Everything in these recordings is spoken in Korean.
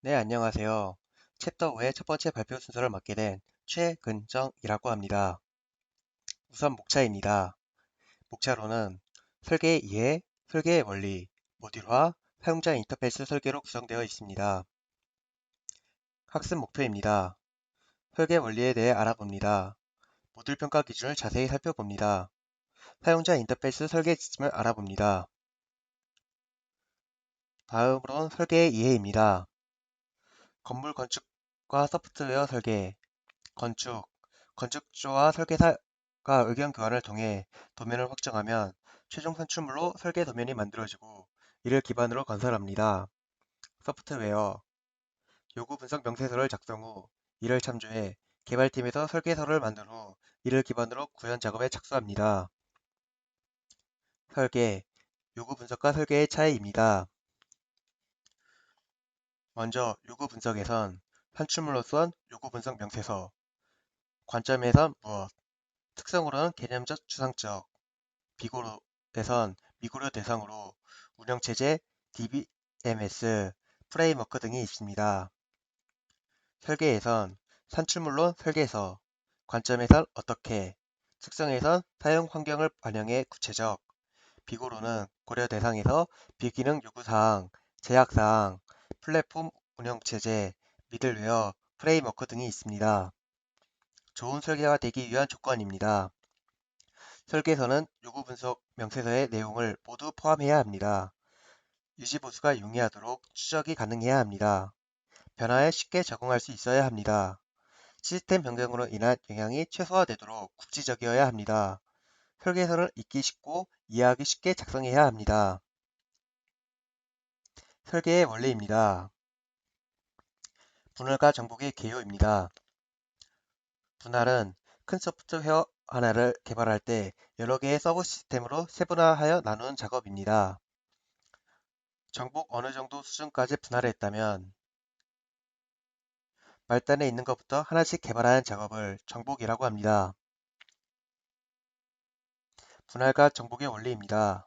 네, 안녕하세요. 챕터 5의 첫 번째 발표 순서를 맡게 된 최근정이라고 합니다. 우선 목차입니다. 목차로는 설계의 이해, 설계의 원리, 모듈화, 사용자 인터페이스 설계로 구성되어 있습니다. 학습 목표입니다. 설계 원리에 대해 알아봅니다. 모듈 평가 기준을 자세히 살펴봅니다. 사용자 인터페이스 설계 지침을 알아봅니다. 다음으로는 설계의 이해입니다. 건물 건축과 소프트웨어 설계, 건축, 건축주와 설계사가 의견 교환을 통해 도면을 확정하면 최종 산출물로 설계 도면이 만들어지고 이를 기반으로 건설합니다. 소프트웨어, 요구 분석 명세서를 작성 후 이를 참조해 개발팀에서 설계서를 만든 후 이를 기반으로 구현 작업에 착수합니다. 설계, 요구 분석과 설계의 차이입니다. 먼저 요구 분석에선 산출물로선 요구 분석 명세서, 관점에선 무엇, 특성으로는 개념적 추상적, 비고로에선 미고료 대상으로 운영체제, DBMS, 프레임워크 등이 있습니다. 설계에선 산출물론 설계서, 관점에선 어떻게, 특성에선 사용 환경을 반영해 구체적, 비고로는 고려 대상에서 비기능 요구사항, 제약사항, 플랫폼 운영체제, 미들웨어, 프레임워크 등이 있습니다. 좋은 설계가 되기 위한 조건입니다. 설계서는 요구 분석 명세서의 내용을 모두 포함해야 합니다. 유지보수가 용이하도록 추적이 가능해야 합니다. 변화에 쉽게 적응할 수 있어야 합니다. 시스템 변경으로 인한 영향이 최소화되도록 국지적이어야 합니다. 설계서를 읽기 쉽고 이해하기 쉽게 작성해야 합니다. 설계의 원리입니다. 분할과 정복의 개요입니다. 분할은 큰 소프트웨어 하나를 개발할 때 여러 개의 서브 시스템으로 세분화하여 나누는 작업입니다. 정복 어느 정도 수준까지 분할했다면 말단에 있는 것부터 하나씩 개발하는 작업을 정복이라고 합니다. 분할과 정복의 원리입니다.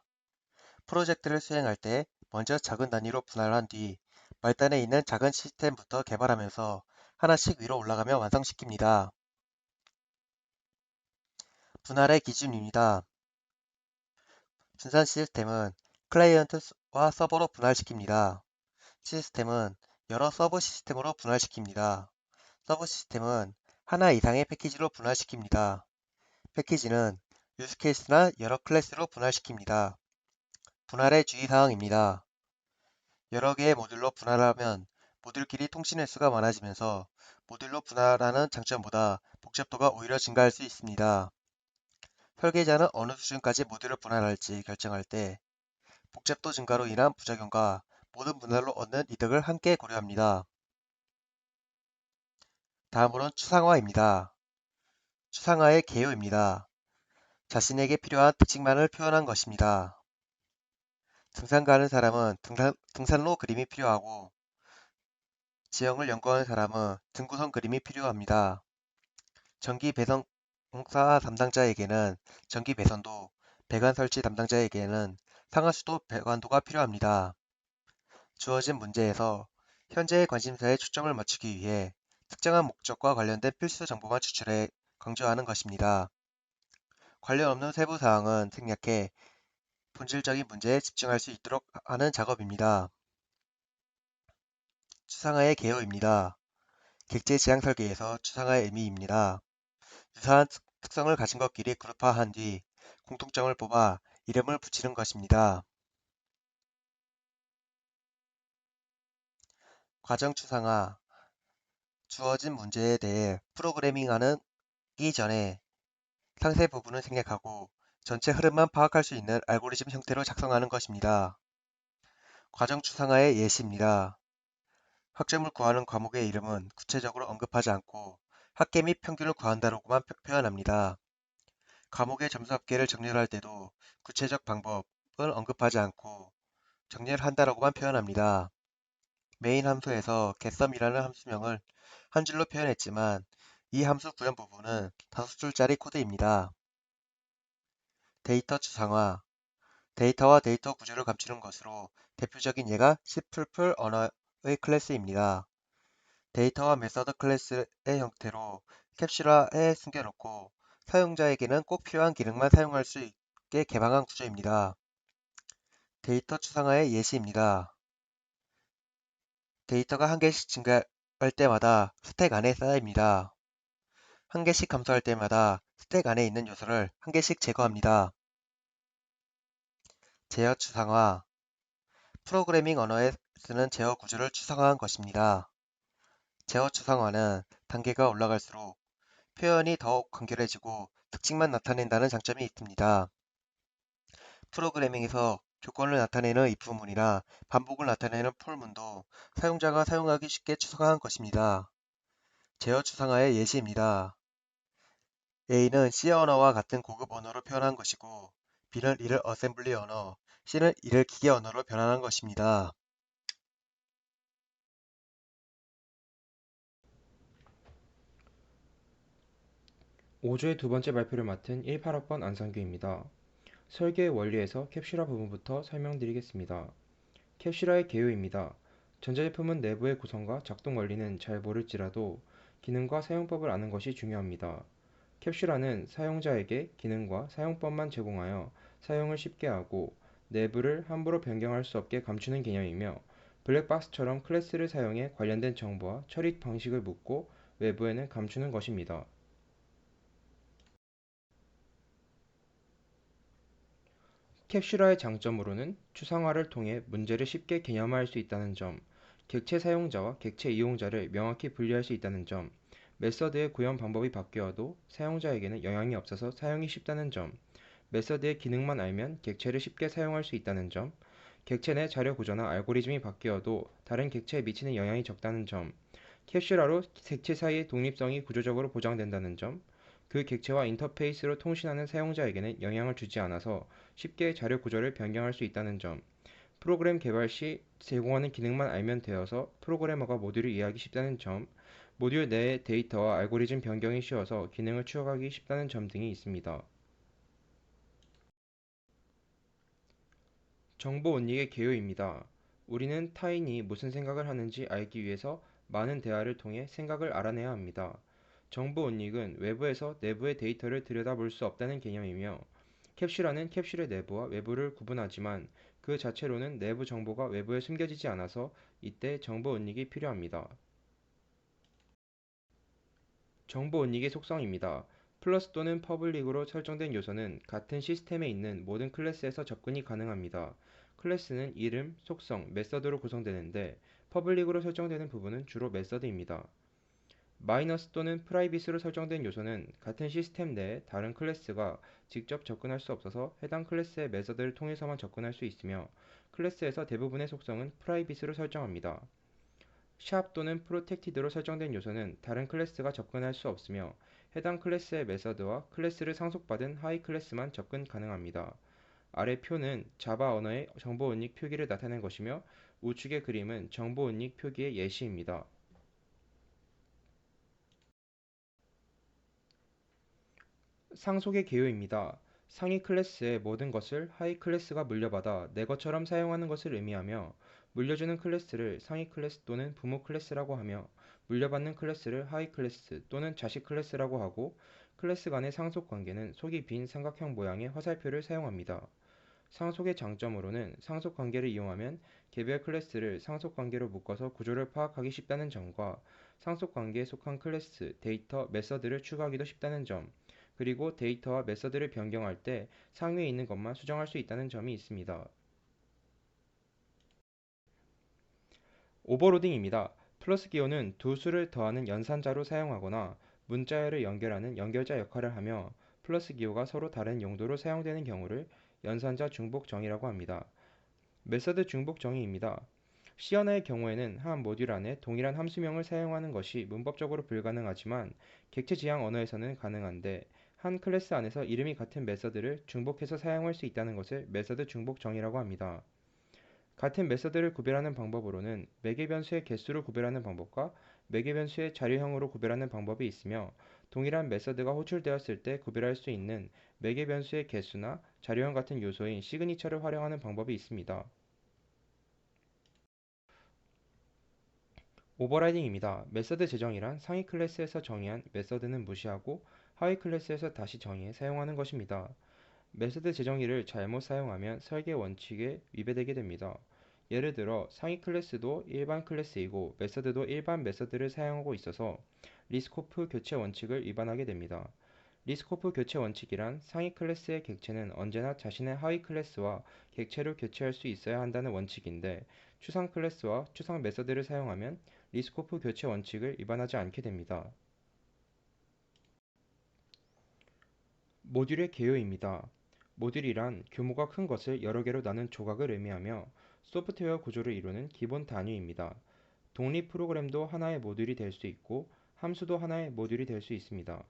프로젝트를 수행할 때 먼저 작은 단위로 분할한 뒤 말단에 있는 작은 시스템부터 개발하면서 하나씩 위로 올라가며 완성시킵니다. 분할의 기준입니다. 분산 시스템은 클라이언트와 서버로 분할시킵니다. 시스템은 여러 서브 시스템으로 분할시킵니다. 서브 시스템은 하나 이상의 패키지로 분할시킵니다. 패키지는 유스케이스나 여러 클래스로 분할시킵니다. 분할의 주의사항입니다. 여러 개의 모듈로 분할하면 모듈끼리 통신 횟수가 많아지면서 모듈로 분할하는 장점보다 복잡도가 오히려 증가할 수 있습니다. 설계자는 어느 수준까지 모듈을 분할할지 결정할 때 복잡도 증가로 인한 부작용과 모든 분할로 얻는 이득을 함께 고려합니다. 다음으로는 추상화입니다. 추상화의 개요입니다. 자신에게 필요한 특징만을 표현한 것입니다. 등산 가는 사람은 등산로 그림이 필요하고 지형을 연구하는 사람은 등구선 그림이 필요합니다. 전기 배선공사 담당자에게는 전기 배선도, 배관 설치 담당자에게는 상하수도 배관도가 필요합니다. 주어진 문제에서 현재의 관심사에 초점을 맞추기 위해 특정한 목적과 관련된 필수 정보만 추출해 강조하는 것입니다. 관련 없는 세부 사항은 생략해 본질적인 문제에 집중할 수 있도록 하는 작업입니다. 추상화의 개요입니다. 객체 지향 설계에서 추상화의 의미입니다. 유사한 특성을 가진 것끼리 그룹화한 뒤 공통점을 뽑아 이름을 붙이는 것입니다. 과정 추상화, 주어진 문제에 대해 프로그래밍하는 이전에 상세 부분을 생략하고 전체 흐름만 파악할 수 있는 알고리즘 형태로 작성하는 것입니다. 과정 추상화의 예시입니다. 학점을 구하는 과목의 이름은 구체적으로 언급하지 않고 합계 및 평균을 구한다고만 표현합니다. 과목의 점수 합계를 정렬할 때도 구체적 방법을 언급하지 않고 정렬한다라고만 표현합니다. 메인 함수에서 getSum이라는 함수명을 한 줄로 표현했지만 이 함수 구현 부분은 5줄짜리 코드입니다. 데이터 추상화, 데이터와 데이터 구조를 감추는 것으로 대표적인 예가 C++ 언어 클래스입니다. 데이터와 메서드 클래스의 형태로 캡슐화에 숨겨놓고 사용자에게는 꼭 필요한 기능만 사용할 수 있게 개방한 구조입니다. 데이터 추상화의 예시입니다. 데이터가 한 개씩 증가할 때마다 스택 안에 쌓입니다. 한 개씩 감소할 때마다 스택 안에 있는 요소를 한 개씩 제거합니다. 제어 추상화. 프로그래밍 언어에 쓰는 제어 구조를 추상화한 것입니다. 제어 추상화는 단계가 올라갈수록 표현이 더욱 간결해지고 특징만 나타낸다는 장점이 있습니다. 프로그래밍에서 조건을 나타내는 if문이나 반복을 나타내는 for문도 사용자가 사용하기 쉽게 추상화한 것입니다. 제어 추상화의 예시입니다. A는 C 언어와 같은 고급 언어로 표현한 것이고 B는 이를 어셈블리 언어, C는 이를 기계 언어로 변환한 것입니다. 5주의 두 번째 발표를 맡은 18학번 안성규입니다. 설계의 원리에서 캡슐화 부분부터 설명드리겠습니다. 캡슐화의 개요입니다. 전자제품은 내부의 구성과 작동 원리는 잘 모를지라도 기능과 사용법을 아는 것이 중요합니다. 캡슐화는 사용자에게 기능과 사용법만 제공하여 사용을 쉽게 하고 내부를 함부로 변경할 수 없게 감추는 개념이며 블랙박스처럼 클래스를 사용해 관련된 정보와 처리 방식을 묻고 외부에는 감추는 것입니다. 캡슐화의 장점으로는 추상화를 통해 문제를 쉽게 개념화할 수 있다는 점, 객체 사용자와 객체 이용자를 명확히 분리할 수 있다는 점, 메서드의 구현 방법이 바뀌어도 사용자에게는 영향이 없어서 사용이 쉽다는 점, 메서드의 기능만 알면 객체를 쉽게 사용할 수 있다는 점, 객체 내 자료 구조나 알고리즘이 바뀌어도 다른 객체에 미치는 영향이 적다는 점, 캡슐화로 객체 사이의 독립성이 구조적으로 보장된다는 점, 그 객체와 인터페이스로 통신하는 사용자에게는 영향을 주지 않아서 쉽게 자료 구조를 변경할 수 있다는 점, 프로그램 개발 시 제공하는 기능만 알면 되어서 프로그래머가 모듈을 이해하기 쉽다는 점, 모듈 내의 데이터와 알고리즘 변경이 쉬워서 기능을 추적하기 쉽다는 점 등이 있습니다. 정보 온닉의 개요입니다. 우리는 타인이 무슨 생각을 하는지 알기 위해서 많은 대화를 통해 생각을 알아내야 합니다. 정보 온닉은 외부에서 내부의 데이터를 들여다볼 수 없다는 개념이며 캡슐화는 캡슐의 내부와 외부를 구분하지만 그 자체로는 내부 정보가 외부에 숨겨지지 않아서 이때 정보 온닉이 필요합니다. 정보 온닉의 속성입니다. 플러스 또는 퍼블릭으로 설정된 요소는 같은 시스템에 있는 모든 클래스에서 접근이 가능합니다. 클래스는 이름, 속성, 메서드로 구성되는데 퍼블릭으로 설정되는 부분은 주로 메서드입니다. 마이너스 또는 프라이빗으로 설정된 요소는 같은 시스템 내에 다른 클래스가 직접 접근할 수 없어서 해당 클래스의 메서드를 통해서만 접근할 수 있으며 클래스에서 대부분의 속성은 프라이빗으로 설정합니다. 샵 또는 프로텍티드로 설정된 요소는 다른 클래스가 접근할 수 없으며 해당 클래스의 메서드와 클래스를 상속받은 하위 클래스만 접근 가능합니다. 아래 표는 자바 언어의 정보 은닉 표기를 나타낸 것이며 우측의 그림은 정보 은닉 표기의 예시입니다. 상속의 개요입니다. 상위 클래스의 모든 것을 하위 클래스가 물려받아 내 것처럼 사용하는 것을 의미하며 물려주는 클래스를 상위 클래스 또는 부모 클래스라고 하며 물려받는 클래스를 하위 클래스 또는 자식 클래스라고 하고 클래스 간의 상속 관계는 속이 빈 삼각형 모양의 화살표를 사용합니다. 상속의 장점으로는 상속 관계를 이용하면 개별 클래스를 상속 관계로 묶어서 구조를 파악하기 쉽다는 점과 상속 관계에 속한 클래스, 데이터, 메서드를 추가하기도 쉽다는 점, 그리고 데이터와 메서드를 변경할 때 상위에 있는 것만 수정할 수 있다는 점이 있습니다. 오버로딩입니다. 플러스 기호는 두 수를 더하는 연산자로 사용하거나 문자열을 연결하는 연결자 역할을 하며 플러스 기호가 서로 다른 용도로 사용되는 경우를 연산자 중복 정의라고 합니다. 메서드 중복 정의입니다. C 하나의 경우에는 한 모듈 안에 동일한 함수명을 사용하는 것이 문법적으로 불가능하지만 객체 지향 언어에서는 가능한데 한 클래스 안에서 이름이 같은 메서드를 중복해서 사용할 수 있다는 것을 메서드 중복 정의라고 합니다. 같은 메서드를 구별하는 방법으로는 매개 변수의 개수를 구별하는 방법과 매개 변수의 자료형으로 구별하는 방법이 있으며 동일한 메서드가 호출되었을 때 구별할 수 있는 매개 변수의 개수나 자료형 같은 요소인 시그니처를 활용하는 방법이 있습니다. 오버라이딩입니다. 메서드 제정이란 상위 클래스에서 정의한 메서드는 무시하고 하위 클래스에서 다시 정의해 사용하는 것입니다. 메서드 제정의를 잘못 사용하면 설계 원칙에 위배되게 됩니다. 예를 들어 상위 클래스도 일반 클래스이고 메서드도 일반 메서드를 사용하고 있어서 리스코프 교체 원칙을 위반하게 됩니다. 리스코프 교체 원칙이란 상위 클래스의 객체는 언제나 자신의 하위 클래스와 객체로 교체할 수 있어야 한다는 원칙인데 추상 클래스와 추상 메서드를 사용하면 리스코프 교체 원칙을 위반하지 않게 됩니다. 모듈의 개요입니다. 모듈이란 규모가 큰 것을 여러 개로 나눈 조각을 의미하며 소프트웨어 구조를 이루는 기본 단위입니다. 독립 프로그램도 하나의 모듈이 될 수 있고 함수도 하나의 모듈이 될 수 있습니다.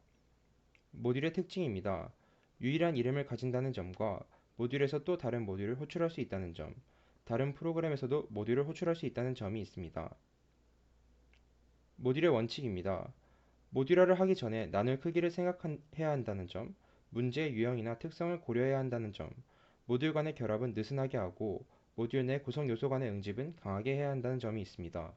모듈의 특징입니다. 유일한 이름을 가진다는 점과 모듈에서 또 다른 모듈을 호출할 수 있다는 점, 다른 프로그램에서도 모듈을 호출할 수 있다는 점이 있습니다. 모듈의 원칙입니다. 모듈화를 하기 전에 나눌 크기를 생각해야 한다는 점, 문제의 유형이나 특성을 고려해야 한다는 점, 모듈 간의 결합은 느슨하게 하고 모듈 내 구성 요소 간의 응집은 강하게 해야 한다는 점이 있습니다.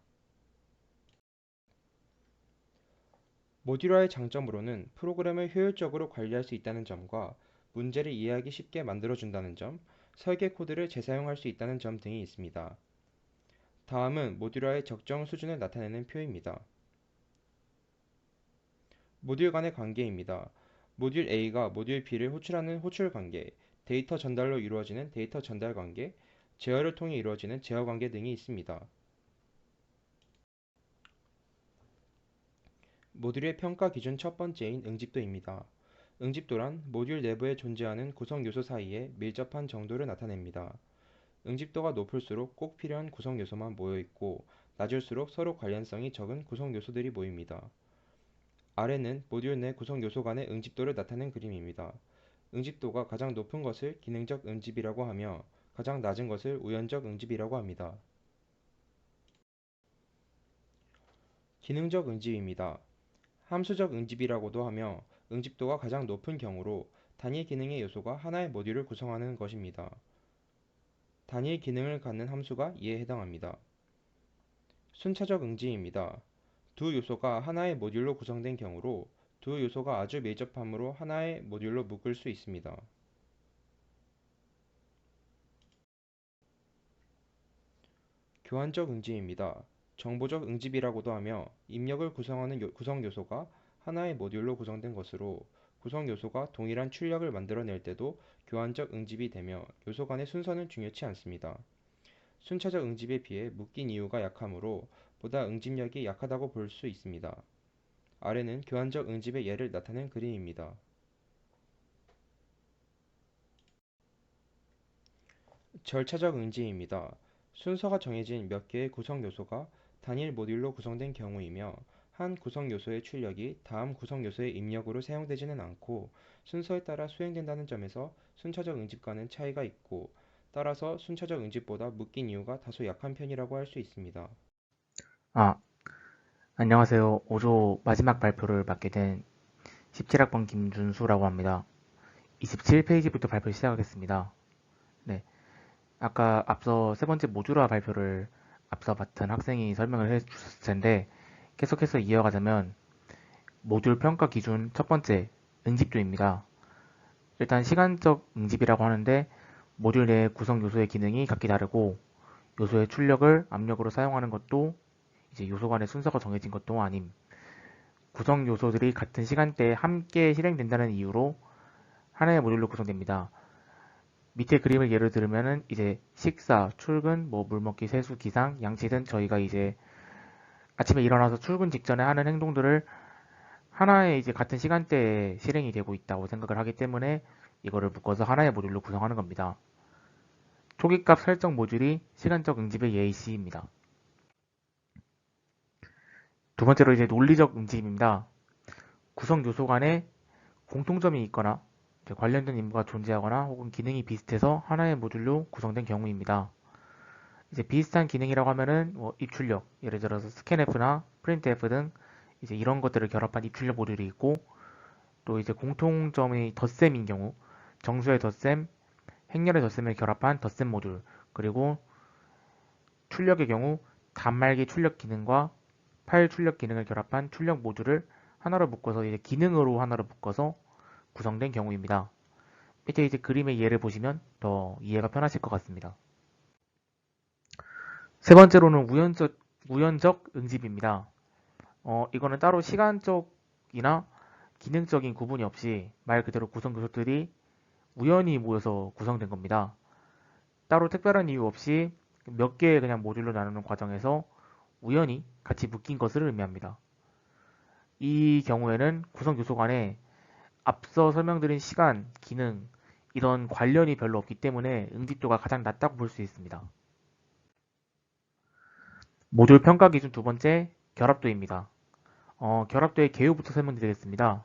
모듈화의 장점으로는 프로그램을 효율적으로 관리할 수 있다는 점과 문제를 이해하기 쉽게 만들어준다는 점, 설계 코드를 재사용할 수 있다는 점 등이 있습니다. 다음은 모듈화의 적정 수준을 나타내는 표입니다. 모듈 간의 관계입니다. 모듈 A가 모듈 B를 호출하는 호출 관계, 데이터 전달로 이루어지는 데이터 전달 관계, 제어를 통해 이루어지는 제어 관계 등이 있습니다. 모듈의 평가 기준 첫 번째인 응집도입니다. 응집도란 모듈 내부에 존재하는 구성 요소 사이에 밀접한 정도를 나타냅니다. 응집도가 높을수록 꼭 필요한 구성 요소만 모여 있고 낮을수록 서로 관련성이 적은 구성 요소들이 모입니다. 아래는 모듈 내 구성 요소 간의 응집도를 나타낸 그림입니다. 응집도가 가장 높은 것을 기능적 응집이라고 하며 가장 낮은 것을 우연적 응집이라고 합니다. 기능적 응집입니다. 함수적 응집이라고도 하며 응집도가 가장 높은 경우로 단일 기능의 요소가 하나의 모듈을 구성하는 것입니다. 단일 기능을 갖는 함수가 이에 해당합니다. 순차적 응집입니다. 두 요소가 하나의 모듈로 구성된 경우로 두 요소가 아주 밀접함으로 하나의 모듈로 묶을 수 있습니다. 교환적 응집입니다. 정보적 응집이라고도 하며 입력을 구성하는 구성 요소가 하나의 모듈로 구성된 것으로 구성 요소가 동일한 출력을 만들어낼 때도 교환적 응집이 되며 요소 간의 순서는 중요치 않습니다. 순차적 응집에 비해 묶인 이유가 약하므로 보다 응집력이 약하다고 볼 수 있습니다. 아래는 교환적 응집의 예를 나타낸 그림입니다. 절차적 응집입니다. 순서가 정해진 몇 개의 구성 요소가 단일 모듈로 구성된 경우이며 한 구성 요소의 출력이 다음 구성 요소의 입력으로 사용되지는 않고 순서에 따라 수행된다는 점에서 순차적 응집과는 차이가 있고 따라서 순차적 응집보다 묶인 이유가 다소 약한 편이라고 할 수 있습니다. 아, 안녕하세요. 5조 마지막 발표를 맡게 된 17학번 김준수라고 합니다. 27페이지부터 발표 시작하겠습니다. 네. 아까 앞서 세 번째 모듈화 발표를 앞서 맡은 학생이 설명을 해 주셨을 텐데, 계속해서 이어가자면, 모듈 평가 기준 첫 번째, 응집도입니다. 일단 시간적 응집이라고 하는데, 모듈 내 구성 요소의 기능이 각기 다르고, 요소의 출력을 압력으로 사용하는 것도 이제 요소 간의 순서가 정해진 것도 아님, 구성 요소들이 같은 시간대에 함께 실행된다는 이유로 하나의 모듈로 구성됩니다. 밑에 그림을 예를 들면은 이제 식사, 출근, 뭐 물 먹기, 세수, 기상, 양치 등 저희가 이제 아침에 일어나서 출근 직전에 하는 행동들을 하나의 이제 같은 시간대에 실행이 되고 있다고 생각을 하기 때문에 이거를 묶어서 하나의 모듈로 구성하는 겁니다. 초기값 설정 모듈이 시간적 응집의 예시입니다. 두 번째로 이제 논리적 응집입니다. 구성 요소 간에 공통점이 있거나 관련된 임무가 존재하거나 혹은 기능이 비슷해서 하나의 모듈로 구성된 경우입니다. 이제 비슷한 기능이라고 하면은 뭐 입출력, 예를 들어서 스캔F나 프린트F 등 이제 이런 것들을 결합한 입출력 모듈이 있고 또 이제 공통점이 덧셈인 경우 정수의 덧셈, 행렬의 덧셈을 결합한 덧셈 모듈 그리고 출력의 경우 단말기 출력 기능과 파일 출력 기능을 결합한 출력 모듈을 하나로 묶어서 이제 기능으로 하나로 묶어서 구성된 경우입니다. 밑에 이제 그림의 예를 보시면 더 이해가 편하실 것 같습니다. 세 번째로는 우연적 응집입니다. 이거는 따로 시간적이나 기능적인 구분이 없이 말 그대로 구성 요소들이 우연히 모여서 구성된 겁니다. 따로 특별한 이유 없이 몇 개의 그냥 모듈로 나누는 과정에서 우연히 같이 묶인 것을 의미합니다. 이 경우에는 구성 요소 간에 앞서 설명드린 시간, 기능, 이런 관련이 별로 없기 때문에 응집도가 가장 낮다고 볼 수 있습니다. 모듈 평가 기준 두 번째, 결합도입니다. 결합도의 개요부터 설명드리겠습니다.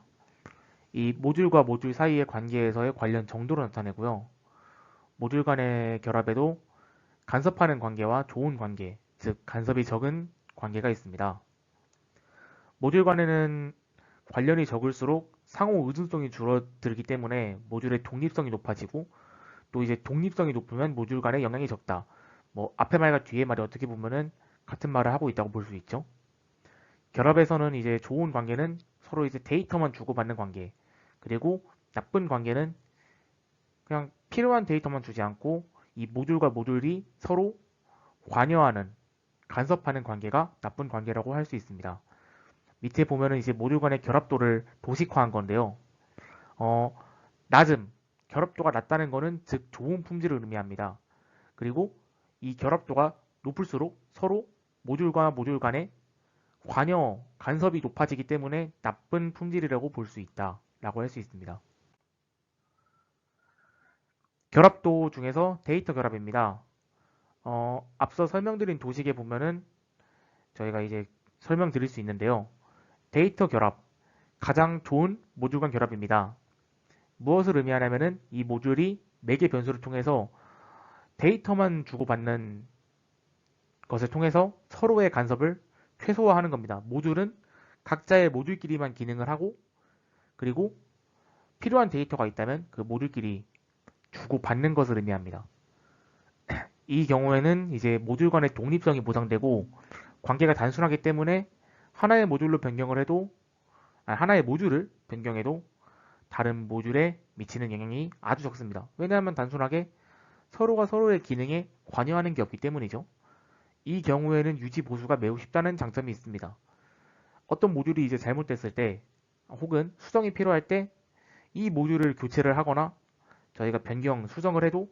이 모듈과 모듈 사이의 관계에서의 관련 정도를 나타내고요. 모듈 간의 결합에도 간섭하는 관계와 좋은 관계, 즉 간섭이 적은 관계가 있습니다. 모듈 간에는 관련이 적을수록 상호 의존성이 줄어들기 때문에 모듈의 독립성이 높아지고 또 이제 독립성이 높으면 모듈 간의 영향이 적다. 뭐 앞에 말과 뒤에 말이 어떻게 보면은 같은 말을 하고 있다고 볼 수 있죠. 결합에서는 이제 좋은 관계는 서로 이제 데이터만 주고받는 관계, 그리고 나쁜 관계는 그냥 필요한 데이터만 주지 않고 이 모듈과 모듈이 서로 관여하는, 간섭하는 관계가 나쁜 관계라고 할 수 있습니다. 밑에 보면은 이제 모듈 간의 결합도를 도식화한 건데요. 낮음, 결합도가 낮다는 것은 즉 좋은 품질을 의미합니다. 그리고 이 결합도가 높을수록 서로 모듈과 모듈 간의 관여, 간섭이 높아지기 때문에 나쁜 품질이라고 볼 수 있다 라고 할 수 있습니다. 결합도 중에서 데이터 결합입니다. 앞서 설명드린 도식에 보면은 저희가 이제 설명드릴 수 있는데요. 데이터 결합, 가장 좋은 모듈 간 결합입니다. 무엇을 의미하냐면은 이 모듈이 매개 변수를 통해서 데이터만 주고받는 것을 통해서 서로의 간섭을 최소화하는 겁니다. 모듈은 각자의 모듈끼리만 기능을 하고 그리고 필요한 데이터가 있다면 그 모듈끼리 주고받는 것을 의미합니다. 이 경우에는 이제 모듈 간의 독립성이 보장되고 관계가 단순하기 때문에 하나의 모듈로 변경을 해도 하나의 모듈을 변경해도 다른 모듈에 미치는 영향이 아주 적습니다. 왜냐하면 단순하게 서로가 서로의 기능에 관여하는 게 없기 때문이죠. 이 경우에는 유지 보수가 매우 쉽다는 장점이 있습니다. 어떤 모듈이 이제 잘못됐을 때 혹은 수정이 필요할 때 이 모듈을 교체를 하거나 저희가 변경, 수정을 해도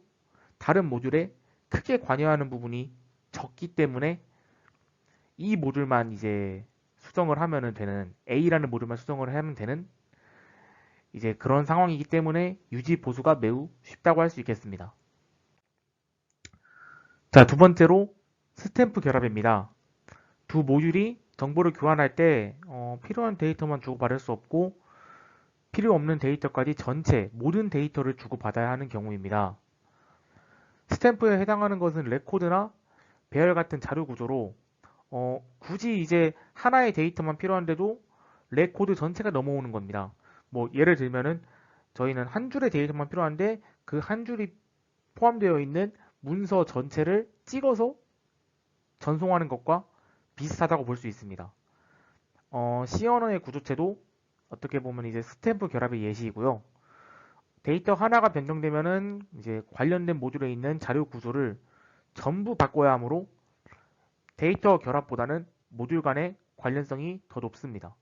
다른 모듈에 크게 관여하는 부분이 적기 때문에 이 모듈만 이제 수정을 하면 되는 A라는 모듈만 수정을 하면 되는 이제 그런 상황이기 때문에 유지 보수가 매우 쉽다고 할 수 있겠습니다. 자, 두 번째로 스탬프 결합입니다. 두 모듈이 정보를 교환할 때 필요한 데이터만 주고받을 수 없고 필요 없는 데이터까지 전체 모든 데이터를 주고받아야 하는 경우입니다. 스탬프에 해당하는 것은 레코드나 배열 같은 자료 구조로 굳이 이제 하나의 데이터만 필요한데도 레코드 전체가 넘어오는 겁니다. 뭐 예를 들면은 저희는 한 줄의 데이터만 필요한데 그 한 줄이 포함되어 있는 문서 전체를 찍어서 전송하는 것과 비슷하다고 볼 수 있습니다. C 언어의 구조체도 어떻게 보면 이제 스탬프 결합의 예시이고요. 데이터 하나가 변경되면은 이제 관련된 모듈에 있는 자료 구조를 전부 바꿔야 하므로 데이터 결합보다는 모듈 간의 관련성이 더 높습니다.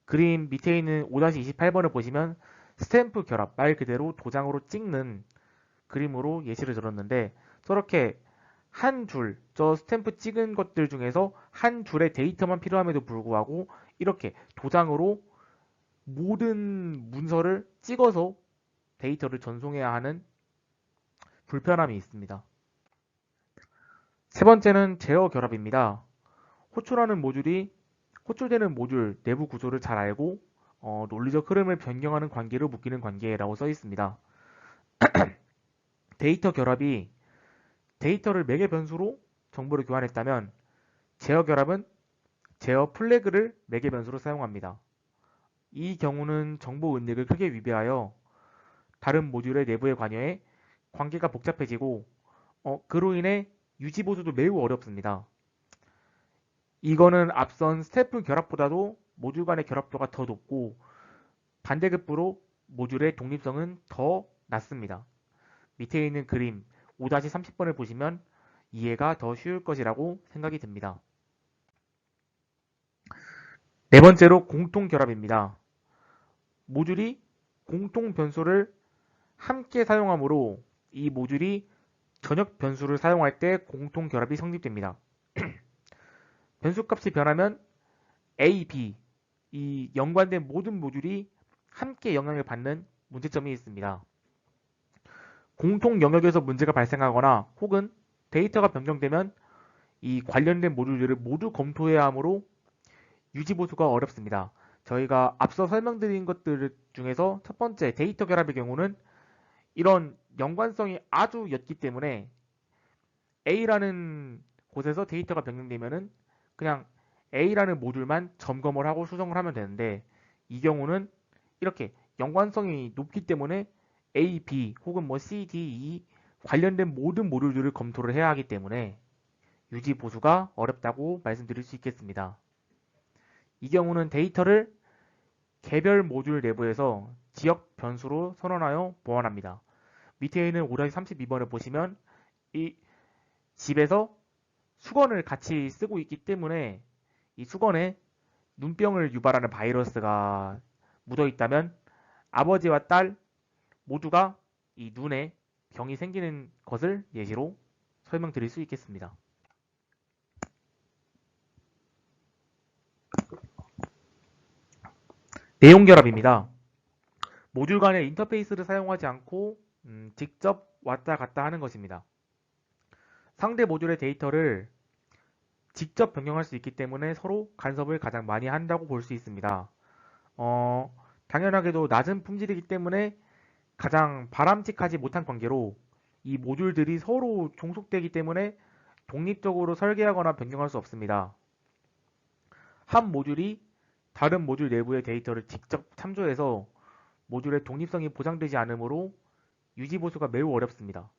그림 밑에 있는 5-28번을 보시면 스탬프 결합, 말 그대로 도장으로 찍는 그림으로 예시를 들었는데 저렇게 한 줄, 저 스탬프 찍은 것들 중에서 한 줄의 데이터만 필요함에도 불구하고 이렇게 도장으로 모든 문서를 찍어서 데이터를 전송해야 하는 불편함이 있습니다. 세 번째는 제어 결합입니다. 호출되는 모듈 내부 구조를 잘 알고 논리적 흐름을 변경하는 관계로 묶이는 관계라고 써 있습니다. 데이터 결합이 데이터를 매개 변수로 정보를 교환했다면 제어 결합은 제어 플래그를 매개 변수로 사용합니다. 이 경우는 정보 은닉을 크게 위배하여 다른 모듈의 내부에 관여해 관계가 복잡해지고 그로 인해 유지 보수도 매우 어렵습니다. 이거는 앞선 스태프 결합보다도 모듈 간의 결합도가 더 높고 반대급부로 모듈의 독립성은 더 낮습니다. 밑에 있는 그림 5-30번을 보시면 이해가 더 쉬울 것이라고 생각이 듭니다. 네 번째로 공통 결합입니다. 모듈이 공통 변수를 함께 사용하므로 이 모듈이 전역 변수를 사용할 때 공통 결합이 성립됩니다. 변수값이 변하면 A, B 이 연관된 모든 모듈이 함께 영향을 받는 문제점이 있습니다. 공통 영역에서 문제가 발생하거나 혹은 데이터가 변경되면 이 관련된 모듈들을 모두 검토해야 하므로 유지보수가 어렵습니다. 저희가 앞서 설명드린 것들 중에서 첫 번째 데이터 결합의 경우는 이런 연관성이 아주 옅기 때문에 A라는 곳에서 데이터가 변경되면은 그냥 A라는 모듈만 점검을 하고 수정을 하면 되는데 이 경우는 이렇게 연관성이 높기 때문에 A, B 혹은 뭐 C, D, E 관련된 모든 모듈들을 검토를 해야 하기 때문에 유지 보수가 어렵다고 말씀드릴 수 있겠습니다. 이 경우는 데이터를 개별 모듈 내부에서 지역 변수로 선언하여 보완합니다. 밑에 있는 5-32번을 보시면 이 집에서 수건을 같이 쓰고 있기 때문에 이 수건에 눈병을 유발하는 바이러스가 묻어 있다면 아버지와 딸 모두가 이 눈에 병이 생기는 것을 예시로 설명드릴 수 있겠습니다. 내용 결합입니다. 모듈 간의 인터페이스를 사용하지 않고 직접 왔다 갔다 하는 것입니다. 상대 모듈의 데이터를 직접 변경할 수 있기 때문에 서로 간섭을 가장 많이 한다고 볼 수 있습니다. 당연하게도 낮은 품질이기 때문에 가장 바람직하지 못한 관계로 이 모듈들이 서로 종속되기 때문에 독립적으로 설계하거나 변경할 수 없습니다. 한 모듈이 다른 모듈 내부의 데이터를 직접 참조해서 모듈의 독립성이 보장되지 않으므로 유지보수가 매우 어렵습니다.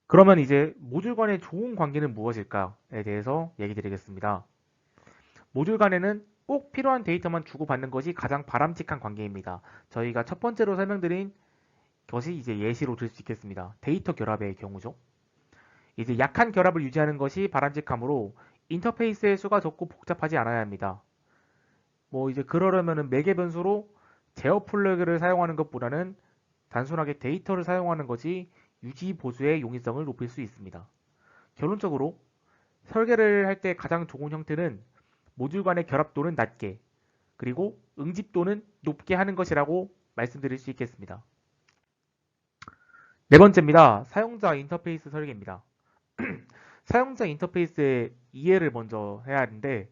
그러면 이제 모듈 간의 좋은 관계는 무엇일까에 대해서 얘기 드리겠습니다. 모듈 간에는 꼭 필요한 데이터만 주고받는 것이 가장 바람직한 관계입니다. 저희가 첫 번째로 설명드린 것이 이제 예시로 들 수 있겠습니다. 데이터 결합의 경우죠. 이제 약한 결합을 유지하는 것이 바람직하므로 인터페이스의 수가 적고 복잡하지 않아야 합니다. 뭐 이제 그러려면은 매개 변수로 제어 플러그를 사용하는 것보다는 단순하게 데이터를 사용하는 것이 유지 보수의 용이성을 높일 수 있습니다. 결론적으로 설계를 할 때 가장 좋은 형태는 모듈 간의 결합도는 낮게 그리고 응집도는 높게 하는 것이라고 말씀드릴 수 있겠습니다. 네 번째입니다. 사용자 인터페이스 설계입니다. 사용자 인터페이스의 이해를 먼저 해야 하는데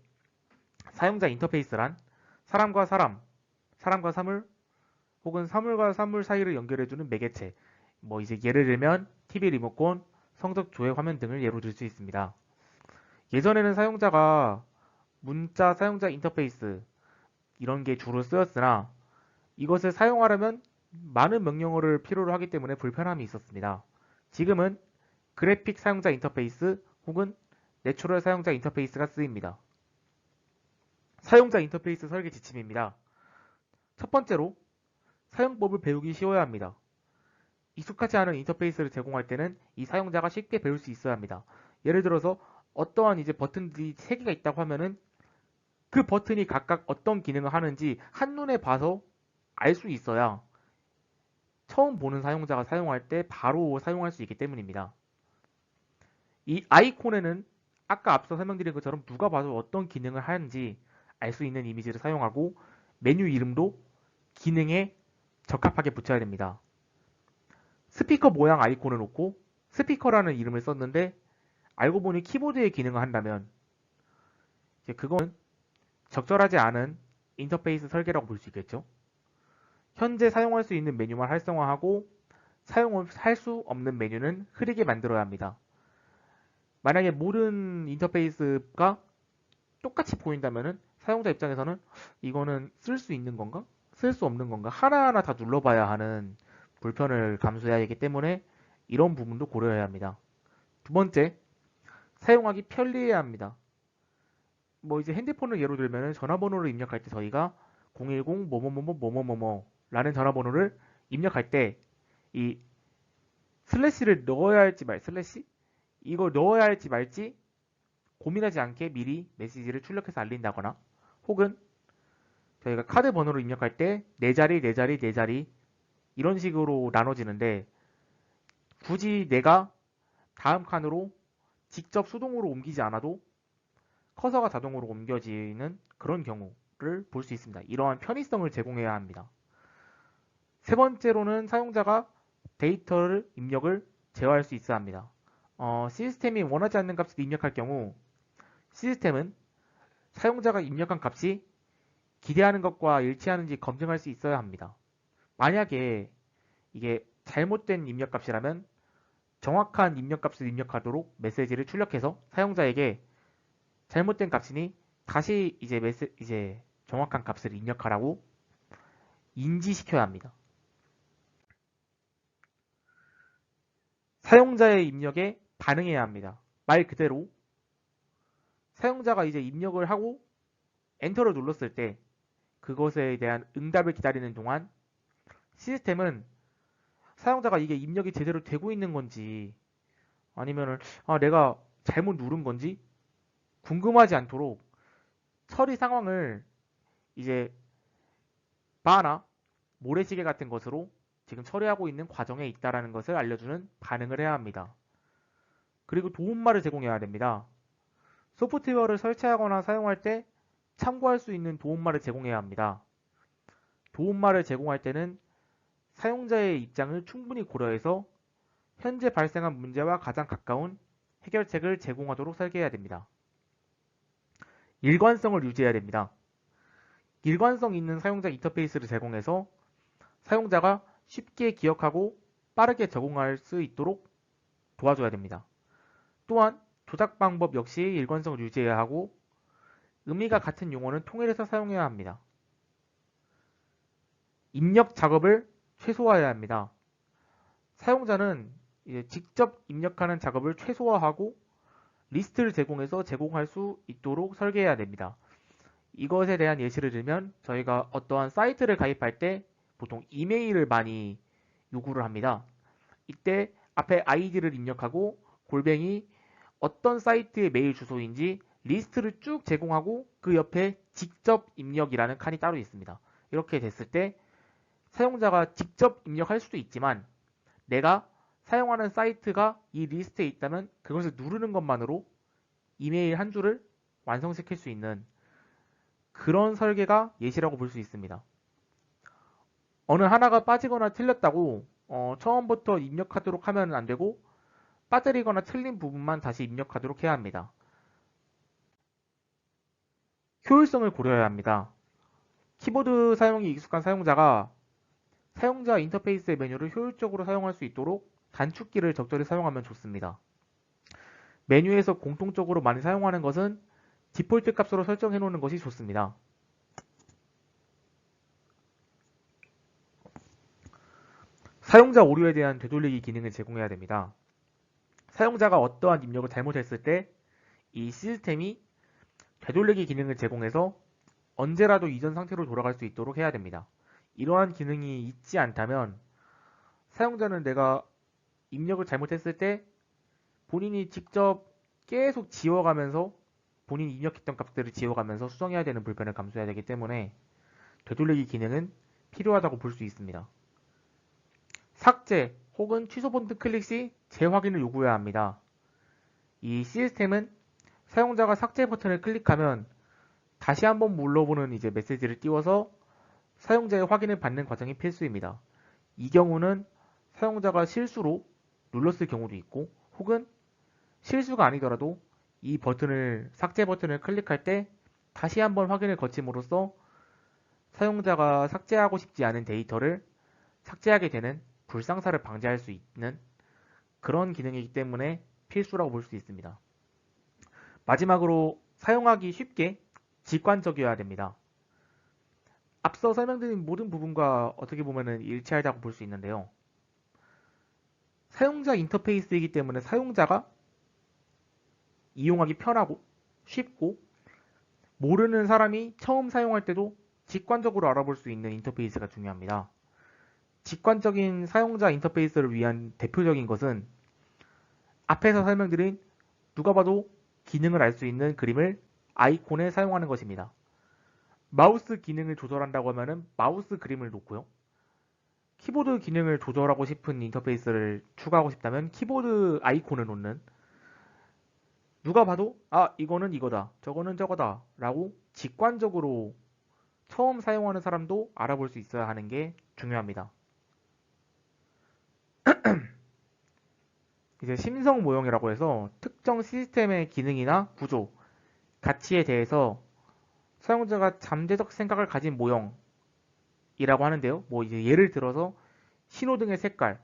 사용자 인터페이스란 사람과 사람, 사람과 사물 혹은 사물과 사물 사이를 연결해주는 매개체 뭐 이제 예를 들면 TV 리모컨, 성적 조회 화면 등을 예로 들 수 있습니다. 예전에는 사용자가 문자 사용자 인터페이스 이런 게 주로 쓰였으나 이것을 사용하려면 많은 명령어를 필요로 하기 때문에 불편함이 있었습니다. 지금은 그래픽 사용자 인터페이스 혹은 내추럴 사용자 인터페이스가 쓰입니다. 사용자 인터페이스 설계 지침입니다. 첫 번째로 사용법을 배우기 쉬워야 합니다. 익숙하지 않은 인터페이스를 제공할 때는 이 사용자가 쉽게 배울 수 있어야 합니다. 예를 들어서 어떠한 이제 버튼들이 3개가 있다고 하면은 그 버튼이 각각 어떤 기능을 하는지 한눈에 봐서 알 수 있어야 처음 보는 사용자가 사용할 때 바로 사용할 수 있기 때문입니다. 이 아이콘에는 아까 앞서 설명드린 것처럼 누가 봐도 어떤 기능을 하는지 알 수 있는 이미지를 사용하고 메뉴 이름도 기능에 적합하게 붙여야 됩니다. 스피커 모양 아이콘을 놓고 스피커라는 이름을 썼는데 알고 보니 키보드의 기능을 한다면 이제 그거는 적절하지 않은 인터페이스 설계라고 볼 수 있겠죠. 현재 사용할 수 있는 메뉴만 활성화하고 사용할 수 없는 메뉴는 흐리게 만들어야 합니다. 만약에 모든 인터페이스가 똑같이 보인다면 사용자 입장에서는 이거는 쓸 수 있는 건가? 쓸 수 없는 건가? 하나하나 다 눌러봐야 하는 불편을 감수해야 하기 때문에 이런 부분도 고려해야 합니다. 두 번째, 사용하기 편리해야 합니다. 뭐 이제 핸드폰을 예로 들면 전화번호를 입력할 때 저희가 010 뭐뭐뭐뭐뭐뭐뭐라는 전화번호를 입력할 때 이 슬래시를 넣어야 할지 슬래시? 이거 넣어야 할지 말지 고민하지 않게 미리 메시지를 출력해서 알린다거나 혹은 저희가 카드 번호를 입력할 때 4자리, 4자리, 4자리 이런 식으로 나눠지는데 굳이 내가 다음 칸으로 직접 수동으로 옮기지 않아도 커서가 자동으로 옮겨지는 그런 경우를 볼 수 있습니다. 이러한 편의성을 제공해야 합니다. 세 번째로는 사용자가 데이터를 입력을 제어할 수 있어야 합니다. 시스템이 원하지 않는 값을 입력할 경우 시스템은 사용자가 입력한 값이 기대하는 것과 일치하는지 검증할 수 있어야 합니다. 만약에 이게 잘못된 입력값이라면 정확한 입력값을 입력하도록 메시지를 출력해서 사용자에게 잘못된 값이니 다시 이제 정확한 값을 입력하라고 인지시켜야 합니다. 사용자의 입력에 반응해야 합니다. 말 그대로 사용자가 이제 입력을 하고 엔터를 눌렀을 때 그것에 대한 응답을 기다리는 동안 시스템은 사용자가 이게 입력이 제대로 되고 있는 건지 아니면은 내가 잘못 누른 건지 궁금하지 않도록 처리 상황을 이제 바나 모래시계 같은 것으로 지금 처리하고 있는 과정에 있다라는 것을 알려주는 반응을 해야 합니다. 그리고 도움말을 제공해야 됩니다. 소프트웨어를 설치하거나 사용할 때 참고할 수 있는 도움말을 제공해야 합니다. 도움말을 제공할 때는 사용자의 입장을 충분히 고려해서 현재 발생한 문제와 가장 가까운 해결책을 제공하도록 설계해야 됩니다. 일관성을 유지해야 됩니다. 일관성 있는 사용자 인터페이스를 제공해서 사용자가 쉽게 기억하고 빠르게 적응할 수 있도록 도와줘야 됩니다. 또한 조작 방법 역시 일관성을 유지해야 하고 의미가 같은 용어는 통일해서 사용해야 합니다. 입력 작업을 최소화해야 합니다. 사용자는 이제 직접 입력하는 작업을 최소화하고 리스트를 제공해서 제공할 수 있도록 설계해야 됩니다. 이것에 대한 예시를 들면 저희가 어떠한 사이트를 가입할 때 보통 이메일을 많이 요구를 합니다. 이때 앞에 아이디를 입력하고 골뱅이 어떤 사이트의 메일 주소인지 리스트를 쭉 제공하고 그 옆에 직접 입력이라는 칸이 따로 있습니다. 이렇게 됐을 때 사용자가 직접 입력할 수도 있지만 내가 사용하는 사이트가 이 리스트에 있다면 그것을 누르는 것만으로 이메일 한 줄을 완성시킬 수 있는 그런 설계가 예시라고 볼 수 있습니다. 어느 하나가 빠지거나 틀렸다고 처음부터 입력하도록 하면 안 되고 빠뜨리거나 틀린 부분만 다시 입력하도록 해야 합니다. 효율성을 고려해야 합니다. 키보드 사용이 익숙한 사용자가 사용자 인터페이스의 메뉴를 효율적으로 사용할 수 있도록 단축키를 적절히 사용하면 좋습니다. 메뉴에서 공통적으로 많이 사용하는 것은 디폴트 값으로 설정해 놓는 것이 좋습니다. 사용자 오류에 대한 되돌리기 기능을 제공해야 됩니다. 사용자가 어떠한 입력을 잘못했을 때 이 시스템이 되돌리기 기능을 제공해서 언제라도 이전 상태로 돌아갈 수 있도록 해야 됩니다. 이러한 기능이 있지 않다면 사용자는 내가 입력을 잘못했을 때 본인이 직접 계속 지워가면서 본인이 입력했던 값들을 지워가면서 수정해야 되는 불편을 감수해야 되기 때문에 되돌리기 기능은 필요하다고 볼 수 있습니다. 삭제 혹은 취소 버튼 클릭 시 재확인을 요구해야 합니다. 이 시스템은 사용자가 삭제 버튼을 클릭하면 다시 한번 눌러보는 이제 메시지를 띄워서 사용자의 확인을 받는 과정이 필수입니다. 이 경우는 사용자가 실수로 눌렀을 경우도 있고 혹은 실수가 아니더라도 이 버튼을 삭제 버튼을 클릭할 때 다시 한번 확인을 거침으로써 사용자가 삭제하고 싶지 않은 데이터를 삭제하게 되는 불상사를 방지할 수 있는 그런 기능이기 때문에 필수라고 볼 수 있습니다. 마지막으로 사용하기 쉽게 직관적이어야 됩니다. 앞서 설명드린 모든 부분과 어떻게 보면 일치하다고 볼 수 있는데요. 사용자 인터페이스이기 때문에 사용자가 이용하기 편하고 쉽고 모르는 사람이 처음 사용할 때도 직관적으로 알아볼 수 있는 인터페이스가 중요합니다. 직관적인 사용자 인터페이스를 위한 대표적인 것은 앞에서 설명드린 누가 봐도 기능을 알 수 있는 그림을 아이콘에 사용하는 것입니다. 마우스 기능을 조절한다고 하면은 마우스 그림을 놓고요. 키보드 기능을 조절하고 싶은 인터페이스를 추가하고 싶다면 키보드 아이콘을 놓는, 누가 봐도 이거는 이거다 저거는 저거다 라고 직관적으로 처음 사용하는 사람도 알아볼 수 있어야 하는 게 중요합니다. 이제 심성 모형이라고 해서 특정 시스템의 기능이나 구조, 가치에 대해서 사용자가 잠재적 생각을 가진 모형이라고 하는데요. 뭐 이제 예를 들어서 신호등의 색깔,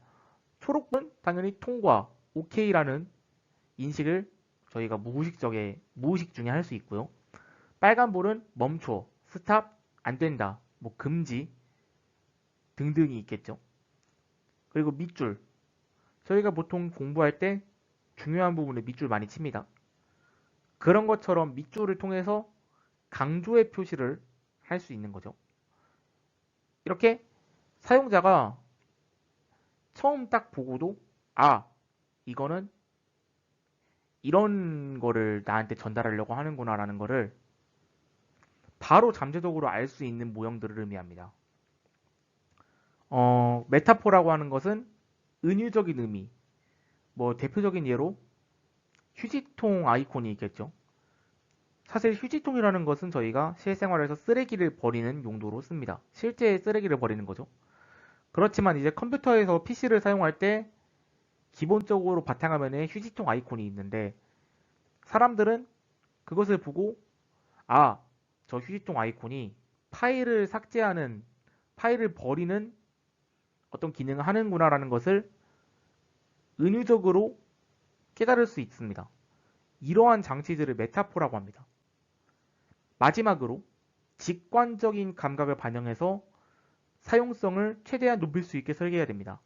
초록은 당연히 통과, OK라는 인식을 저희가 무의식 중에 할 수 있고요. 빨간불은 멈춰, 스탑, 안 된다, 뭐 금지 등등이 있겠죠. 그리고 밑줄, 저희가 보통 공부할 때 중요한 부분에 밑줄 많이 칩니다. 그런 것처럼 밑줄을 통해서 강조의 표시를 할 수 있는 거죠. 이렇게 사용자가 처음 딱 보고도 이거는 이런 거를 나한테 전달하려고 하는구나 라는 거를 바로 잠재적으로 알 수 있는 모형들을 의미합니다. 메타포라고 하는 것은 은유적인 의미, 뭐 대표적인 예로 휴지통 아이콘이 있겠죠. 사실 휴지통이라는 것은 저희가 실생활에서 쓰레기를 버리는 용도로 씁니다. 실제 쓰레기를 버리는 거죠. 그렇지만 이제 컴퓨터에서 PC를 사용할 때 기본적으로 바탕화면에 휴지통 아이콘이 있는데 사람들은 그것을 보고 저 휴지통 아이콘이 파일을 삭제하는, 파일을 버리는 어떤 기능을 하는구나 라는 것을 은유적으로 깨달을 수 있습니다. 이러한 장치들을 메타포라고 합니다. 마지막으로 직관적인 감각을 반영해서 사용성을 최대한 높일 수 있게 설계해야 됩니다.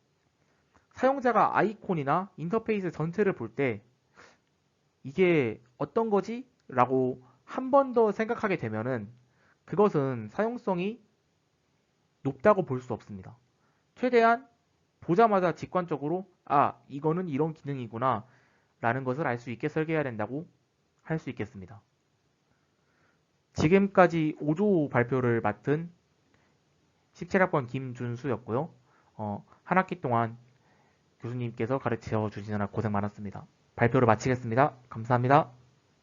사용자가 아이콘이나 인터페이스 전체를 볼 때 이게 어떤 거지? 라고 한 번 더 생각하게 되면은 그것은 사용성이 높다고 볼 수 없습니다. 최대한 보자마자 직관적으로 이거는 이런 기능이구나 라는 것을 알 수 있게 설계해야 된다고 할 수 있겠습니다. 지금까지 5조 발표를 맡은 17학번 김준수였고요. 한 학기 동안 교수님께서 가르쳐 주시느라 고생 많았습니다. 발표를 마치겠습니다. 감사합니다.